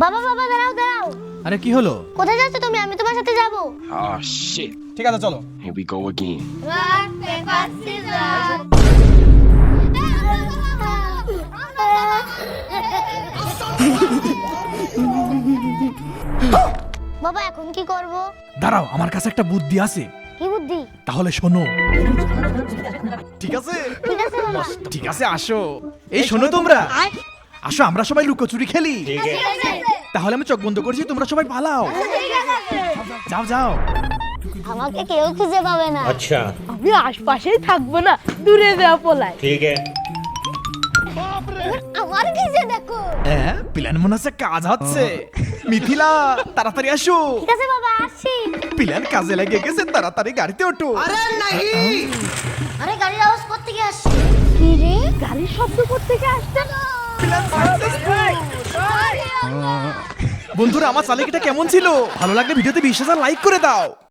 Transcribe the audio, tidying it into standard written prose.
বাবা বাবা দাঁড়াও দাঁড়াও। আরে কি হলো? কোথায় যাচ্ছ তুমি? আমি তোমার সাথে যাব। Oh shit. ঠিক আছে চলো। Here we go again. Rock paper scissor. বাবা এখন কি করব? দাঁড়াও, আমার কাছে একটা বুদ্ধি আছে। কি বুদ্ধি? তাহলে শোনো। ঠিক আছে ঠিক আছে বাবা। ঠিক আছে, আসো। এই শোনো তোমরা, আসো আমরা সবাই লুকোচুরি খেলি। ঠিক আছে তাহলে আমি চোখ বন্ধ করছি, তোমরা সবাই পালাও। ঠিক আছে। যাও যাও। আমাকে কেউ খুঁজে পাবে না। अच्छा আমি আশপাশেই থাকবো না, দূরে যাওয়া পলায়। ठीक है। আমার কিসে দেখো। হ্যাঁ, প্ল্যান মনে হচ্ছে কাজ হচ্ছে। মিথিলা তাড়াতাড়ি আসো। ঠিক আছে বাবা আসছি। প্ল্যান কাজে লেগে গেছে, তাড়াতাড়ি গাড়িতে ওঠো। আরে গাড়ির আওয়াজ কোত্থেকে আসছে? কি রে? গাড়ির শব্দ কোত্থেকে আসছে? Plan successful. বন্ধুরা, আমার চালিকাটা কেমন ছিল? ভালো লাগলে ভিডিওতে 20,000 লাইক করে দাও।